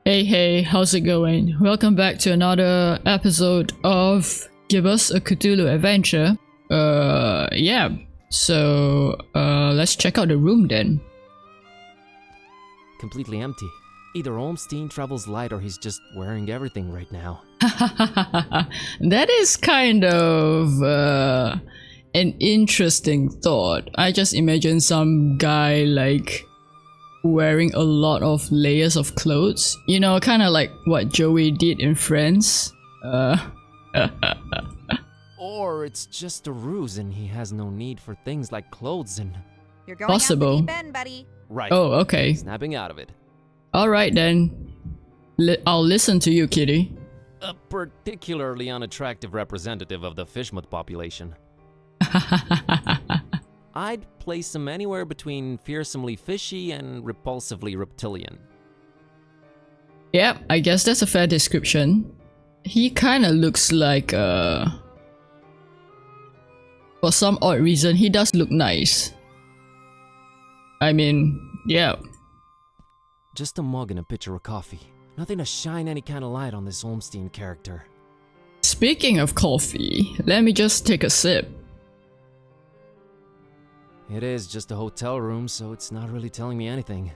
Hey, how's it going? Welcome back to another episode of Gibbous A Cthulhu Adventure. Yeah. So, let's check out the room then. Completely empty. Either Olmstein travels light or he's just wearing everything right now. That is kind of, an interesting thought. I just imagine some guy, like, wearing a lot of layers of clothes. You know, kind of like what Joey did in Friends. Or it's just a ruse and he has no need for things like clothes and... You're going Possible. out the deep end, buddy. Right. Oh, okay. Snapping out of it. Alright then. I'll listen to you, kitty. A particularly unattractive representative of the fishmoth population. I'd place him anywhere between fearsomely fishy and repulsively reptilian. Yep, I guess that's a fair description. He kinda looks like, for some odd reason, he does look nice. I mean, yeah. Just a mug and a pitcher of coffee. Nothing to shine any kind of light on this Olmstein character. Speaking of coffee, let me just take a sip. It is just a hotel room, so it's not really telling me anything.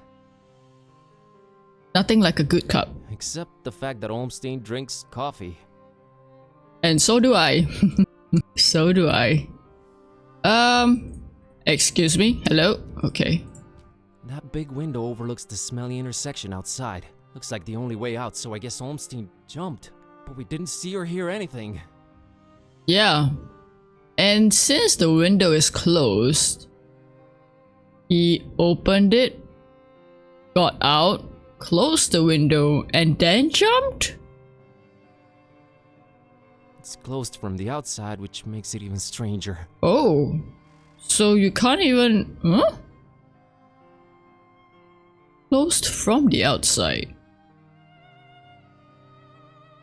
Nothing like a good cup. Except the fact that Olmstein drinks coffee. And so do I. So do I. Excuse me? Hello? Okay. That big window overlooks the smelly intersection outside. Looks like the only way out, so I guess Olmstein jumped. But we didn't see or hear anything. Yeah. And since the window is closed, he opened it, got out, closed the window, and then jumped? It's closed from the outside, which makes it even stranger. Oh. So you can't even... Huh? Closed from the outside.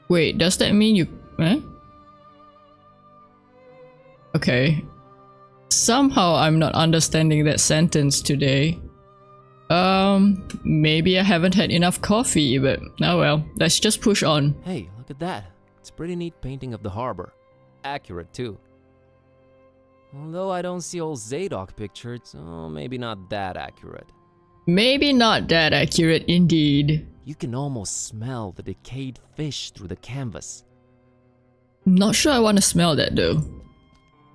Wait, does that mean you... Eh? Okay. Somehow I'm not understanding that sentence today. Maybe I haven't had enough coffee, but oh well, let's just push on. Hey, look at that. It's a pretty neat painting of the harbor. Accurate, too. Although I don't see old Zadok pictured, so maybe not that accurate. Maybe not that accurate indeed. You can almost smell the decayed fish through the canvas. Not sure I want to smell that though.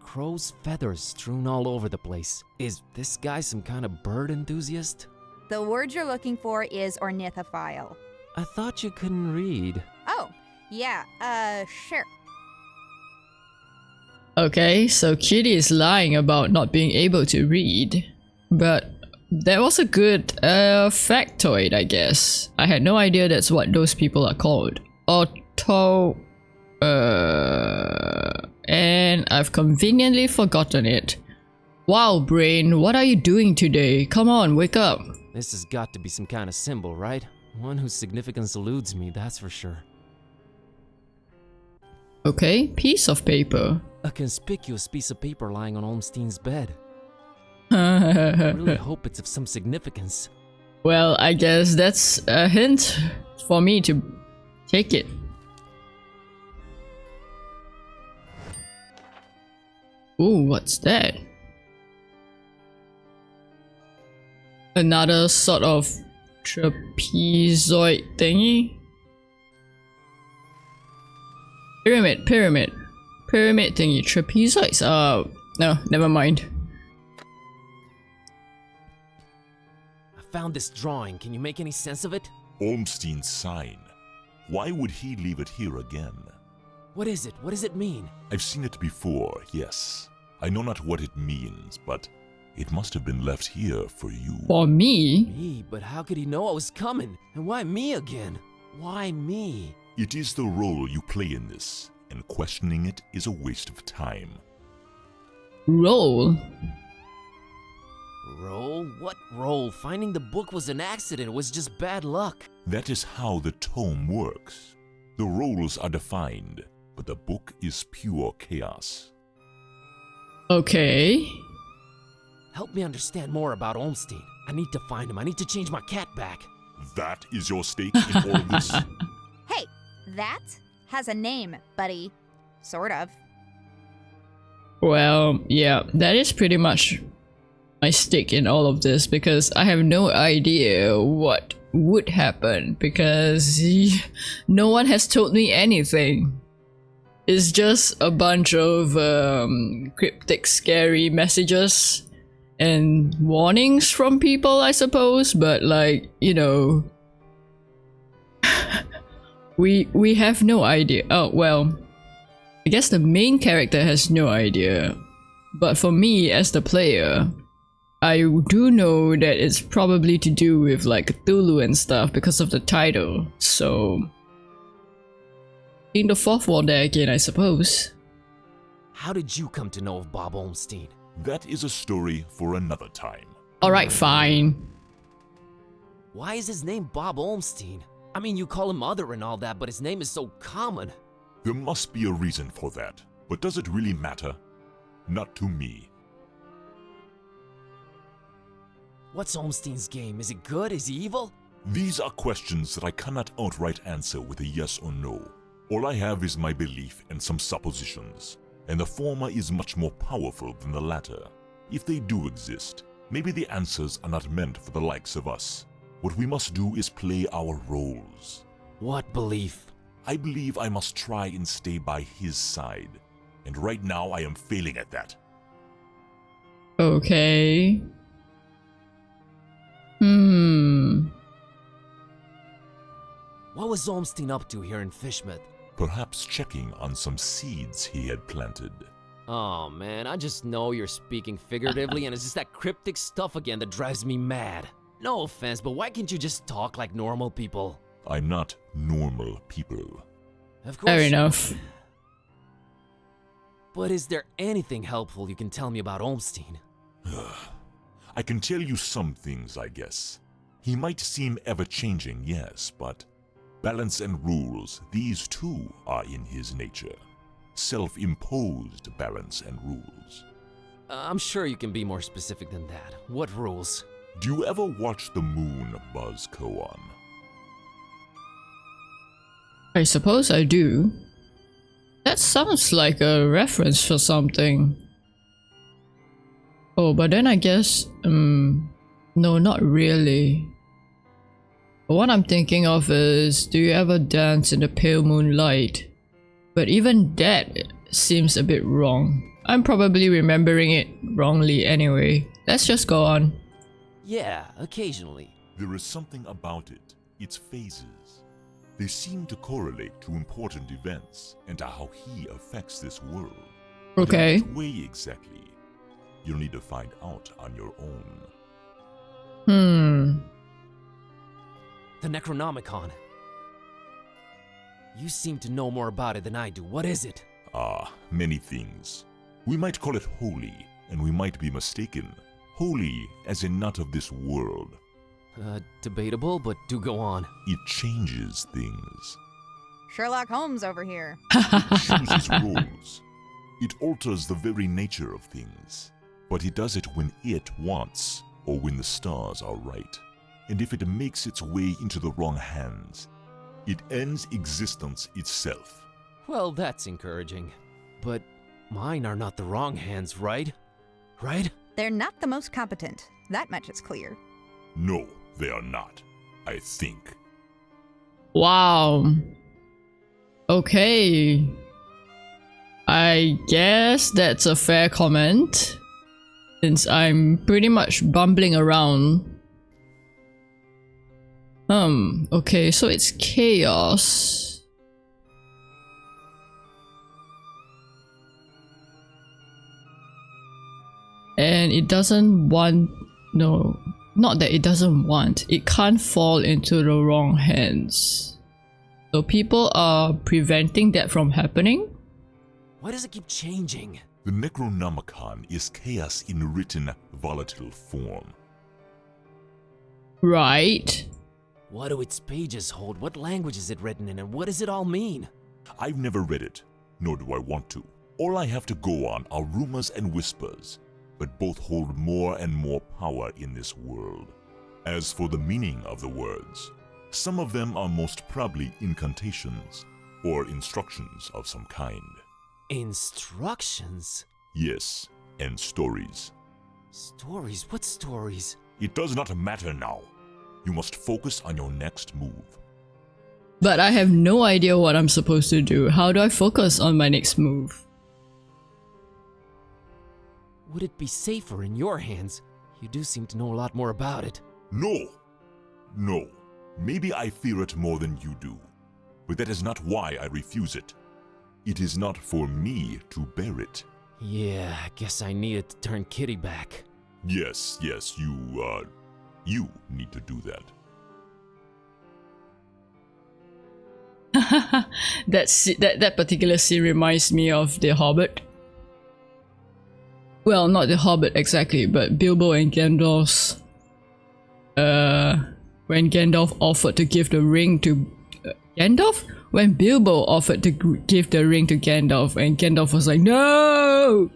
Crow's feathers strewn all over the place. Is this guy some kind of bird enthusiast? The word you're looking for is ornithophile. I thought you couldn't read. Oh, yeah, sure. Okay, so Kitty is lying about not being able to read. But that was a good factoid, I guess. I had no idea that's what those people are called. And I've conveniently forgotten it. Wow, brain, what are you doing today? Come on, wake up. This has got to be some kind of symbol, right? One whose significance eludes me, that's for sure. Okay, piece of paper. A conspicuous piece of paper lying on Olmstein's bed. I really hope it's of some significance. Well, I guess that's a hint for me to take it. Ooh, what's that? Another sort of trapezoid thingy? Pyramid thingy. Trapezoids? No, never mind. I found this drawing. Can you make any sense of it? Olmstein's sign. Why would he leave it here again? What is it? What does it mean? I've seen it before, yes. I know not what it means, but it must have been left here for you. For me? Me? But how could he know I was coming? And why me again? Why me? It is the role you play in this, and questioning it is a waste of time. Roll? Roll? What roll? Finding the book was an accident. It was just bad luck. That is how the tome works. The roles are defined, but the book is pure chaos. Okay. Help me understand more about Olmstein. I need to find him. I need to change my cat back. That is your stake in all of this? Hey, that has a name, buddy. Sort of. Well, yeah, that is pretty much my stake in all of this because I have no idea what would happen because no one has told me anything. It's just a bunch of cryptic, scary messages and warnings from people, I suppose, but like, you know, we have no idea. Oh, well, I guess the main character has no idea, but for me as the player, I do know that it's probably to do with like Cthulhu and stuff because of the title, so in the fourth wall there again, I suppose. How did you come to know of Bob Olmstein? That is a story for another time. Alright, fine. Why is his name Bob Olmstein? I mean, you call him Other and all that, but his name is so common. There must be a reason for that, but does it really matter? Not to me. What's Olmstein's game? Is it good? Is he evil? These are questions that I cannot outright answer with a yes or no. All I have is my belief and some suppositions, and the former is much more powerful than the latter. If they do exist, maybe the answers are not meant for the likes of us. What we must do is play our roles. What belief? I believe I must try and stay by his side, and right now I am failing at that. Okay. What was Olmstein up to here in Fishmouth? Perhaps checking on some seeds he had planted. Oh man, I just know you're speaking figuratively and it's just that cryptic stuff again that drives me mad. No offense, but why can't you just talk like normal people? I'm not normal people. Of course. Fair enough. But is there anything helpful you can tell me about Olmstein? I can tell you some things, I guess. He might seem ever-changing, yes, but balance and rules, these too are in his nature. Self-imposed balance and rules. I'm sure you can be more specific than that. What rules? Do you ever watch the moon buzz koan? I suppose I do. That sounds like a reference for something. Oh, but then I guess, no, not really. What I'm thinking of is, do you ever dance in the pale moonlight? But even that seems a bit wrong. I'm probably remembering it wrongly anyway. Let's just go on. Yeah, occasionally. There is something about it, its phases. They seem to correlate to important events and to how he affects this world. Okay. But in what way exactly? You'll need to find out on your own. The Necronomicon. You seem to know more about it than I do. What is it? Many things. We might call it holy, and we might be mistaken. Holy as in not of this world. Debatable, but do go on. It changes things. Sherlock Holmes over here. It chooses roles. It alters the very nature of things. But it does it when it wants, or when the stars are right. And if it makes its way into the wrong hands, it ends existence itself. Well, that's encouraging. But mine are not the wrong hands, right? Right? They're not the most competent. That much is clear. No, they are not, I think. Wow. Okay. I guess that's a fair comment. Since I'm pretty much bumbling around. Okay, so it's chaos. And it doesn't want... No, not that it doesn't want. It can't fall into the wrong hands. So people are preventing that from happening? Why does it keep changing? The Necronomicon is chaos in written, volatile form. Right. What do its pages hold? What language is it written in, and what does it all mean? I've never read it, nor do I want to. All I have to go on are rumors and whispers, but both hold more and more power in this world. As for the meaning of the words, some of them are most probably incantations or instructions of some kind. Instructions? Yes, and stories. Stories? What stories? It does not matter now. You must focus on your next move. But I have no idea what I'm supposed to do. How do I focus on my next move? Would it be safer in your hands? You do seem to know a lot more about it. No! No. Maybe I fear it more than you do. But that is not why I refuse it. It is not for me to bear it. Yeah, I guess I needed to turn Kitty back. Yes, you need to do that. That particular scene reminds me of The Hobbit. Well, not The Hobbit exactly, but Bilbo and Gandalf's... when Gandalf offered to give the ring to... Gandalf? When Bilbo offered to give the ring to Gandalf and Gandalf was like, no!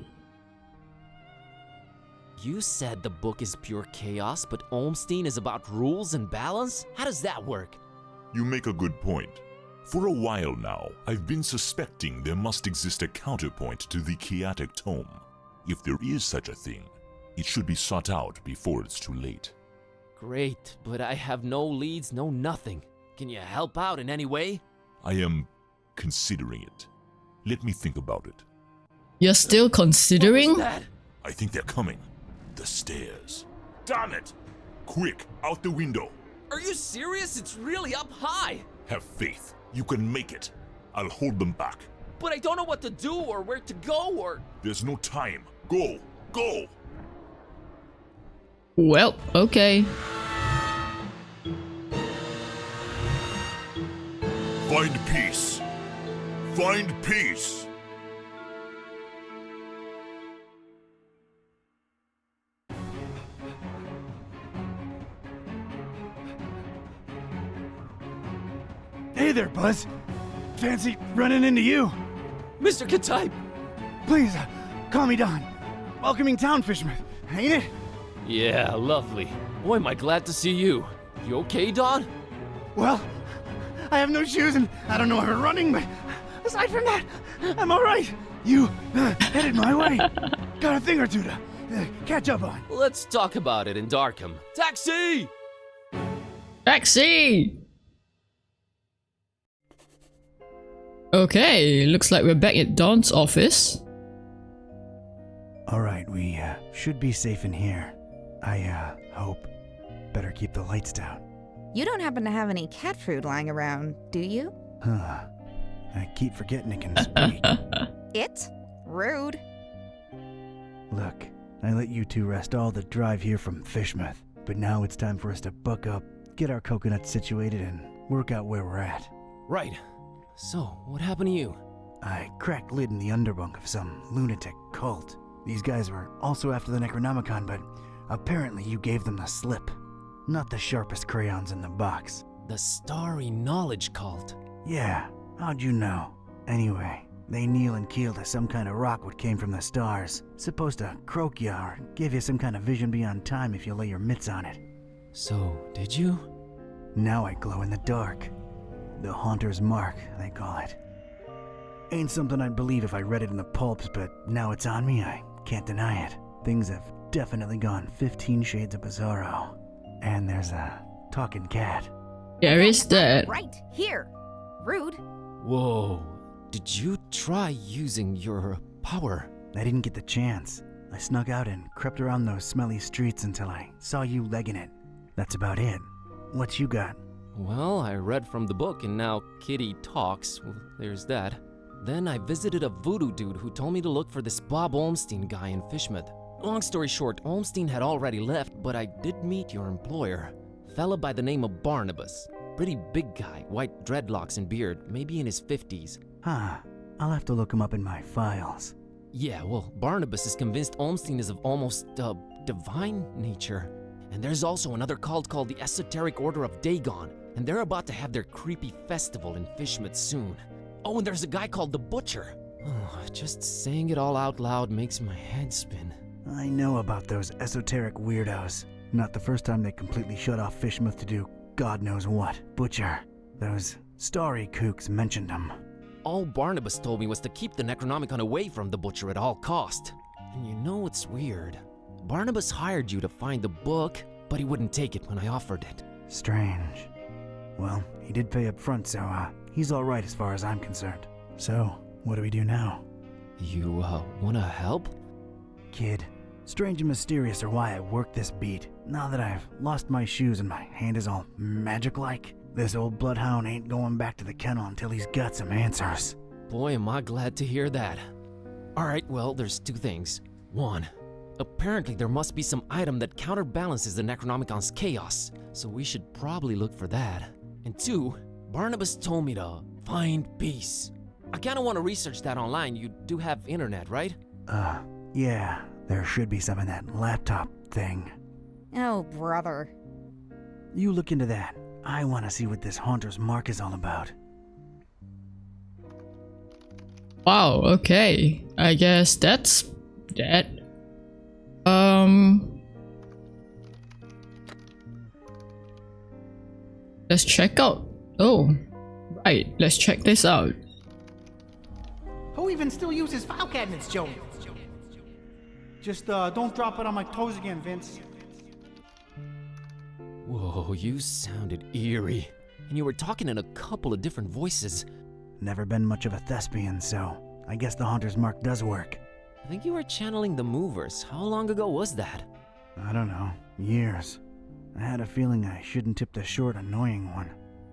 You said the book is pure chaos, but Olmstein is about rules and balance? How does that work? You make a good point. For a while now, I've been suspecting there must exist a counterpoint to the chaotic tome. If there is such a thing, it should be sought out before it's too late. Great, but I have no leads, no nothing. Can you help out in any way? I am considering it. Let me think about it. You're still considering? What was that? I think they're coming. The stairs. Damn it! Quick, out the window. Are you serious? It's really up high. Have faith. You can make it. I'll hold them back. But I don't know what to do or where to go or... There's no time. Go! Go! Well, okay. Find peace. Find peace. Hey there, Buzz. Fancy running into you. Mr. Katype! Please, call me Don. Welcoming town, Fishman, ain't it? Yeah, lovely. Boy, am I glad to see you. You okay, Don? Well, I have no shoes and I don't know how to running, but aside from that, I'm all right. You headed my way. Got a thing or two to catch up on. Let's talk about it in Darkham. Taxi! Taxi! Okay, looks like we're back at Don's office. All right, we should be safe in here. I hope. Better keep the lights down. You don't happen to have any cat food lying around, do you? Huh. I keep forgetting it can speak. It? Rude. Look, I let you two rest all the drive here from Fishmouth, but now it's time for us to buck up, get our coconuts situated, and work out where we're at. Right. So, what happened to you? I cracked lid in the underbunk of some lunatic cult. These guys were also after the Necronomicon, but apparently you gave them the slip. Not the sharpest crayons in the box. The Starry Knowledge Cult. Yeah, how'd you know? Anyway, they kneel and keel to some kind of rock what came from the stars. Supposed to croak ya or give you some kind of vision beyond time if you lay your mitts on it. So, did you? Now I glow in the dark. The Haunter's Mark, they call it. Ain't something I'd believe if I read it in the pulps, but now it's on me, I can't deny it. Things have definitely gone 15 shades of bizarro. And there's a talking cat. There is that. Right here. Rude. Whoa. Did you try using your power? I didn't get the chance. I snuck out and crept around those smelly streets until I saw you legging it. That's about it. What you got? Well, I read from the book and now Kitty talks. Well, there's that. Then I visited a voodoo dude who told me to look for this Bob Olmstein guy in Fishmouth. Long story short, Olmstein had already left, but I did meet your employer. Fella by the name of Barnabas. Pretty big guy, white dreadlocks and beard, maybe in his 50s. Huh. I'll have to look him up in my files. Yeah, well, Barnabas is convinced Olmstein is of almost, divine nature. And there's also another cult called the Esoteric Order of Dagon, and they're about to have their creepy festival in Fishmouth soon. Oh, and there's a guy called the Butcher. Oh, just saying it all out loud makes my head spin. I know about those esoteric weirdos. Not the first time they completely shut off Fishmouth to do God knows what. Butcher. Those starry kooks mentioned him. All Barnabas told me was to keep the Necronomicon away from the Butcher at all cost. And you know what's weird? Barnabas hired you to find the book, but he wouldn't take it when I offered it. Strange. Well, he did pay up front, so he's alright as far as I'm concerned. So, what do we do now? You, wanna help? Kid, strange and mysterious are why I work this beat. Now that I've lost my shoes and my hand is all magic-like, this old bloodhound ain't going back to the kennel until he's got some answers. Boy, am I glad to hear that. Alright, well, there's two things. One, apparently there must be some item that counterbalances the Necronomicon's chaos, so we should probably look for that. And two, Barnabas told me to find peace. I kinda wanna research that online. You do have internet, right? Yeah, there should be some in that laptop thing. Oh, brother. You look into that. I want to see what this Haunter's Mark is all about. Wow, okay. I guess that's that. Let's check out. Oh, right. Let's check this out. Who even still uses file cabinets, Joey? Just don't drop it on my toes again, Vince. Whoa, you sounded eerie. And you were talking in a couple of different voices. Never been much of a thespian, so I guess the Haunter's Mark does work. I think you were channeling the movers. How long ago was that? I don't know. Years. I had a feeling I shouldn't tip the short, annoying one.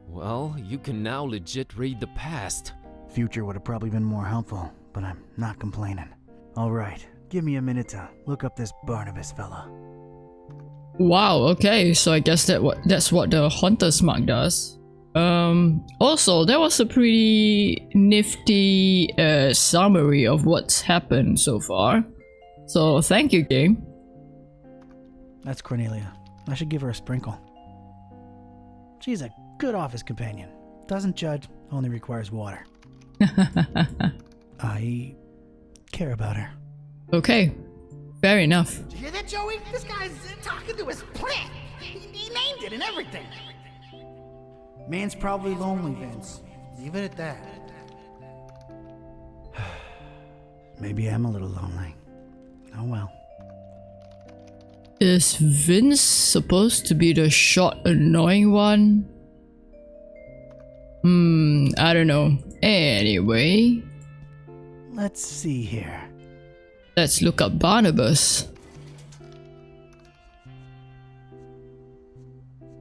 Well, you can now legit read the past. Future would have probably been more helpful, but I'm not complaining. Alright, give me a minute to look up this Barnabas fella. Wow, okay, so I guess that's what the Haunter's Mark does. Also, that was a pretty nifty summary of what's happened so far. So thank you, game. That's Cornelia. I should give her a sprinkle. She's a good office companion. Doesn't judge, only requires water. I care about her. Okay, fair enough. Did you hear that, Joey? This guy's talking to his plant. He named it and everything. Man's probably lonely, Vince. Leave it at that. Maybe I'm a little lonely. Oh well. Is Vince supposed to be the short, annoying one? I don't know. Anyway, Let's see here. let's look up Barnabas.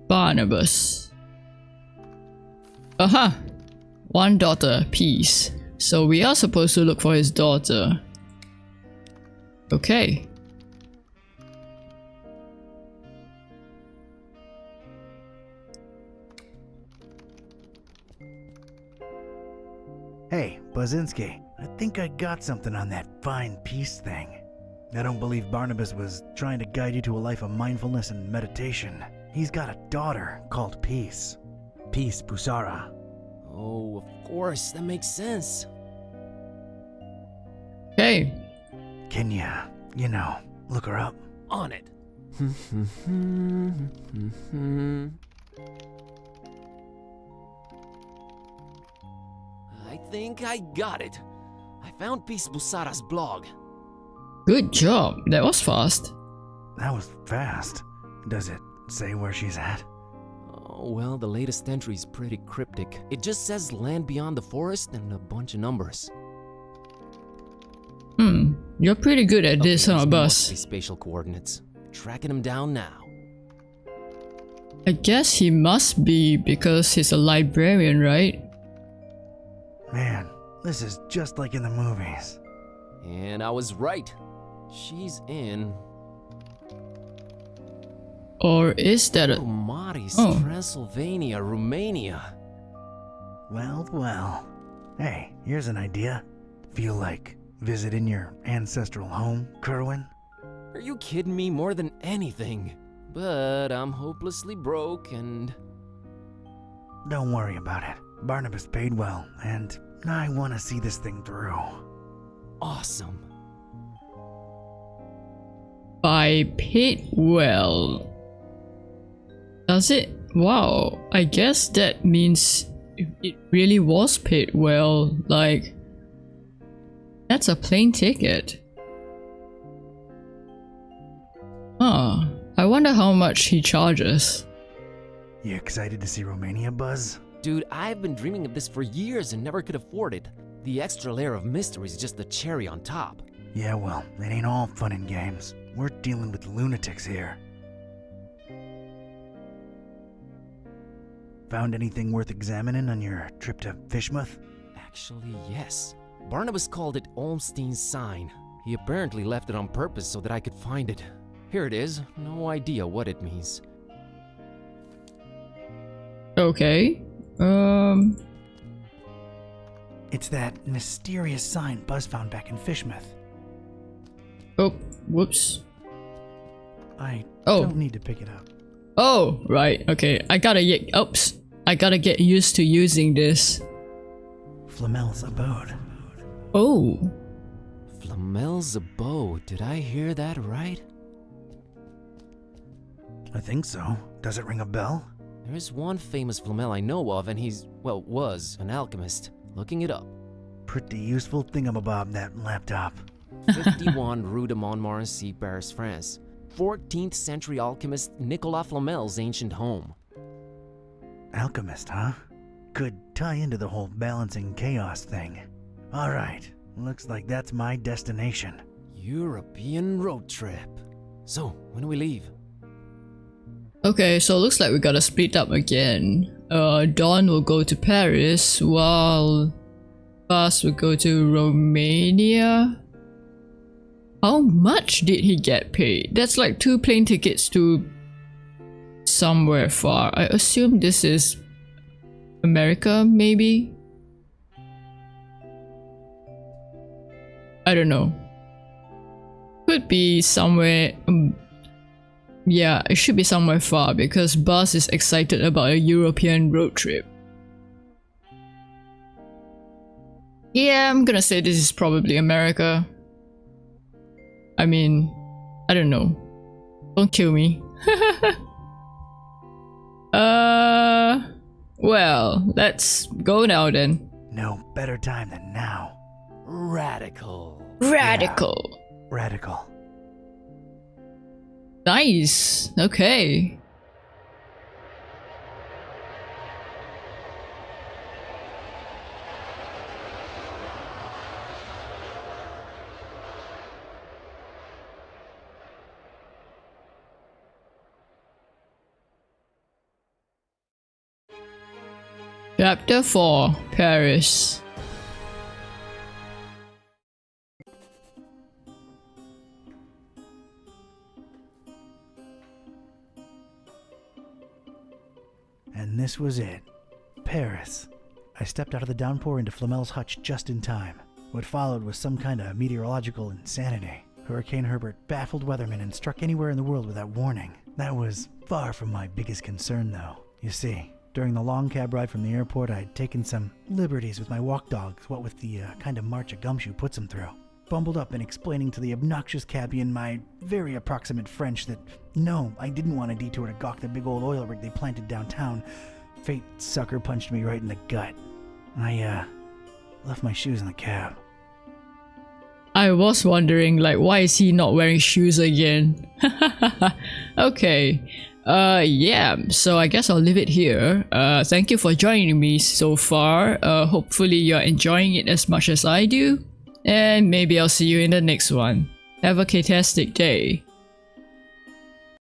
Barnabas. Aha! One daughter, peace. So we are supposed to look for his daughter. Okay. Hey, Bazinski, I think I got something on that fine peace thing. I don't believe Barnabas was trying to guide you to a life of mindfulness and meditation. He's got a daughter called Peace. Peace Busara. Oh, of course, that makes sense. Okay. Can you know, look her up? On it. I think I got it. I found Peace Busara's blog. Good job. That was fast. That was fast. Does it say where she's at? Oh, well, the latest entry's pretty cryptic. It just says land beyond the forest and a bunch of numbers. You're pretty good at this, huh, these boss? must be spatial coordinates. Tracking him down now. I guess he must be because he's a librarian, right? Man, this is just like in the movies. And I was right. She's in Or is that a... Maris, Oh. Transylvania, Romania. Well. Hey, here's an idea. Feel like visiting your ancestral home, Kerwin? Are you kidding me? More than anything. But I'm hopelessly broke and... Don't worry about it. Barnabas paid well, and I want to see this thing through. awesome. By paid well. Does it? Wow, I guess that means it really was paid well. Like, that's a plane ticket. Huh. I wonder how much he charges. You excited to see Romania, Buzz? Dude, I've been dreaming of this for years and never could afford it. The extra layer of mystery is just the cherry on top. Yeah, well, it ain't all fun and games. We're dealing with lunatics here. Found anything worth examining on your trip to Fishmouth? Actually, yes. Barnabas called it Olmstein's sign. He apparently left it on purpose so that I could find it. Here it is. No idea what it means. Okay. It's that mysterious sign Buzz found back in Fishmouth. Oh, whoops. I Oh. don't need to pick it up. Oh, right. Okay. I gotta get used to using this. Flamel's abode. Oh. Flamel's abode. Did I hear that right? I think so. Does it ring a bell? There's one famous Flamel I know of, and he's, well, was an alchemist. Looking it up. Pretty useful thingamabob, that laptop. 51 Rue de Montmorency, Paris, France. 14th century alchemist Nicolas Flamel's ancient home. Alchemist, huh? Could tie into the whole balancing chaos thing. Alright, looks like that's my destination. European road trip. So, when do we leave? Okay, so it looks like we gotta split up again. Dawn will go to Paris while Buzz will go to Romania. How much did he get paid? That's like 2 plane tickets to somewhere far. I assume this is America, maybe? I don't know. Could be somewhere. Yeah, it should be somewhere far because Buzz is excited about a European road trip. Yeah, I'm gonna say this is probably America. I mean, I don't know. Don't kill me. Well, let's go now then. No better time than now. Radical. Radical. Radical. Nice. Okay. Chapter 4, Paris. And this was it. Paris. I stepped out of the downpour into Flamel's hutch just in time. What followed was some kind of meteorological insanity. Hurricane Herbert baffled weathermen and struck anywhere in the world without warning. That was far from my biggest concern, though. You see, during the long cab ride from the airport, I'd taken some liberties with my walk dogs, what with the kind of march a gumshoe puts them through. Bumbled up and explaining to the obnoxious cabbie in my very approximate French that no, I didn't want a detour to gawk the big old oil rig they planted downtown. Fate sucker punched me right in the gut. I left my shoes in the cab. I was wondering, like, why is he not wearing shoes again? Okay. Yeah, so I guess I'll leave it here. Thank you for joining me so far. Hopefully you're enjoying it as much as I do. And maybe I'll see you in the next one. Have a fantastic day.